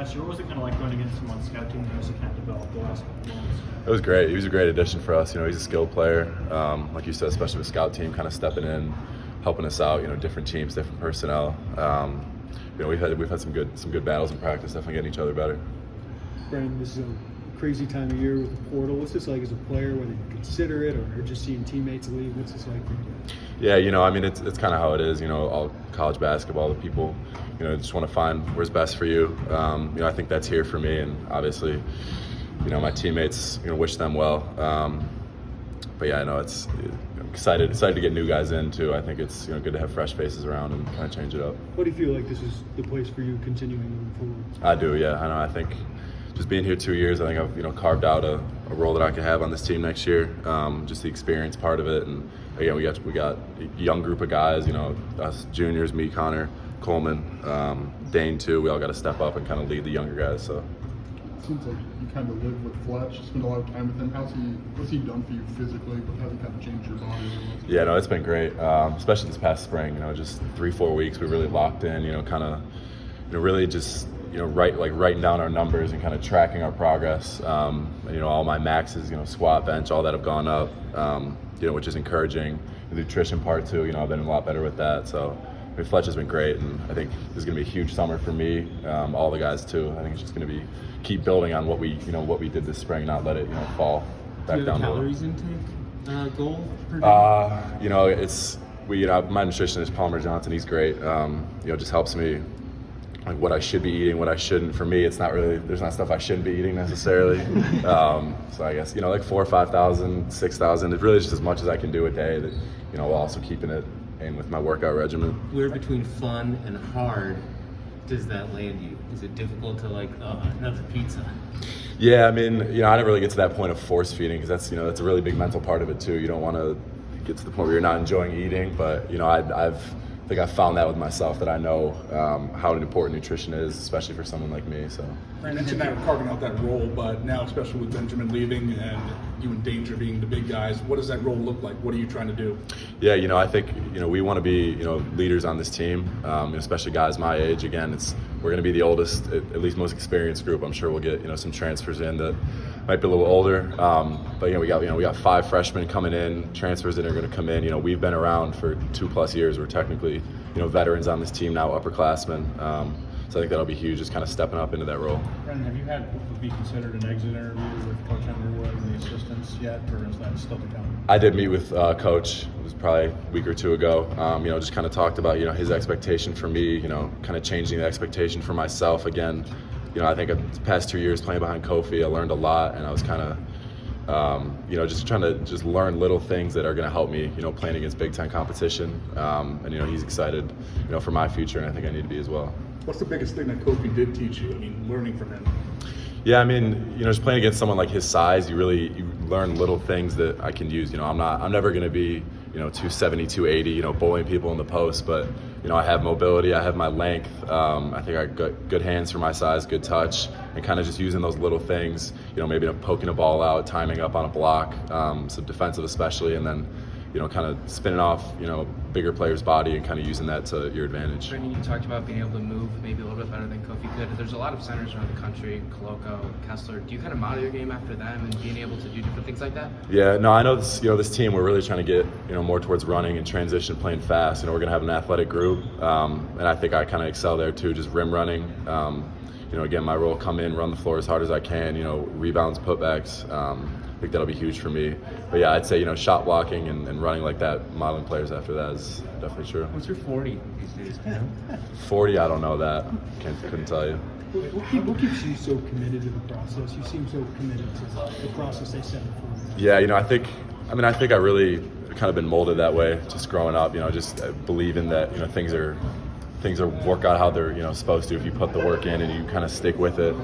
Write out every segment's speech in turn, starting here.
last year. What was it kind of like going against him on scout team as he kind of developed the last couple months? It was great. He was a great addition for us. He's a skilled player, like you said, especially with scout team, kind of stepping in, helping us out. Different teams, different personnel. We've had some good battles in practice. Definitely getting each other better. Brandon, this is a crazy time of year with the portal. What's this like as a player, whether you consider it or just seeing teammates leave? What's this like for you guys? Yeah, it's kind of how it is. All college basketball, the people, just want to find where's best for you. I think that's here for me, and obviously, my teammates, wish them well. But yeah, I know I'm excited to get new guys in too. I think it's good to have fresh faces around and kind of change it up. What do you feel like this is the place for you continuing moving forward? I do, yeah. I know. I think just being here 2 years, I think I've carved out a role that I could have on this team next year. Just the experience part of it, and again, we got a young group of guys. Us juniors, me, Connor, Coleman, Dane too. We all got to step up and kind of lead the younger guys. So. Seems like you kind of live with Fletch, spend a lot of time with him. What's he done for you physically? How has he kind of changed your body? Yeah, no, it's been great, especially this past spring. Just 3-4 weeks, we really locked in. Really just writing down our numbers and kind of tracking our progress. All my maxes, squat, bench, all that have gone up. Which is encouraging. The nutrition part too. I've been a lot better with that. So. Fletch has been great, and I think this is going to be a huge summer for me, all the guys too. I think it's just going to be keep building on what we did this spring, not let it fall back down. Calories intake goal per day? It's my nutritionist Palmer Johnson. He's great. Just helps me like what I should be eating, what I shouldn't. For me, it's not really there's not stuff I shouldn't be eating necessarily. So I guess like 4,000 or 5,000, 6,000. It's really just as much as I can do a day. That while also keeping it. And with my workout regimen. Where between fun and hard does that land you? Is it difficult to another pizza? Yeah, I didn't really get to that point of force feeding because that's a really big mental part of it too. You don't want to get to the point where you're not enjoying eating, but I think I've found that with myself that I know how important nutrition is, especially for someone like me. So. Brandon, mentioned that carving out that role, but now especially with Benjamin leaving and you and Danger being the big guys, what does that role look like? What are you trying to do? Yeah, I think we want to be leaders on this team, especially guys my age. Again, we're going to be the oldest, at least most experienced group. I'm sure we'll get some transfers in that might be a little older, but we got 5 freshmen coming in, transfers that are going to come in. We've been around for 2+ years. We're technically veterans on this team now, upperclassmen. So I think that'll be huge, just kind of stepping up into that role. Brandon, have you had what would be considered an exit interview with Coach Underwood and the assistants yet, or is that still to come? I did meet with Coach. It was probably a week or 2 ago. Just kind of talked about his expectation for me. Kind of changing the expectation for myself again. I think the past 2 years playing behind Kofi, I learned a lot, and I was kind of, just trying to learn little things that are going to help me, playing against Big Ten competition. And he's excited, for my future, and I think I need to be as well. What's the biggest thing that Kofi did teach you? Learning from him. Yeah, just playing against someone like his size, you learn little things that I can use. I'm never going to be, 270, 280, bullying people in the post, but I have mobility, I have my length. I think I got good hands for my size, good touch, and kind of just using those little things. Maybe poking a ball out, timing up on a block, some defensive especially, and then kind of spinning off, bigger player's body and kind of using that to your advantage. Brandon, you talked about being able to move maybe a little bit better than Kofi could. There's a lot of centers around the country, Koloko, Kessler. Do you kind of model your game after them and being able to do different things like that? Yeah, no, I know this, this team, we're really trying to get, more towards running and transition, playing fast. We're going to have an athletic group, and I think I kind of excel there too, just rim running. Again, my role, come in, run the floor as hard as I can, rebounds, putbacks. I think that'll be huge for me. But yeah, I'd say, shot blocking and running like that, modeling players after that is definitely true. What's your 40 these days? 40, I don't know that. Couldn't tell you. What keeps you so committed to the process? You seem so committed to the process they set before you. Yeah, I think I really kind of been molded that way just growing up, just believing that, things are work out how they're, supposed to if you put the work in and you kind of stick with it.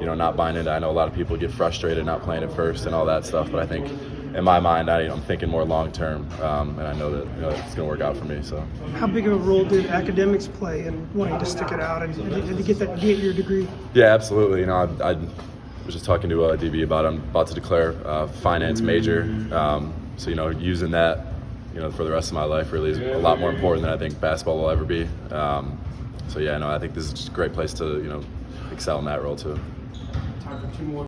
Not buying into. I know a lot of people get frustrated not playing at first and all that stuff, but I think in my mind, I'm thinking more long term, and I know that it's going to work out for me. So, how big of a role did academics play in wanting to stick it out and to get your degree? Yeah, absolutely. I was just talking to DB about it. I'm about to declare finance major, so using that for the rest of my life really is a lot more important than I think basketball will ever be. So yeah, I think this is just a great place to excel in that role too. Time for two more.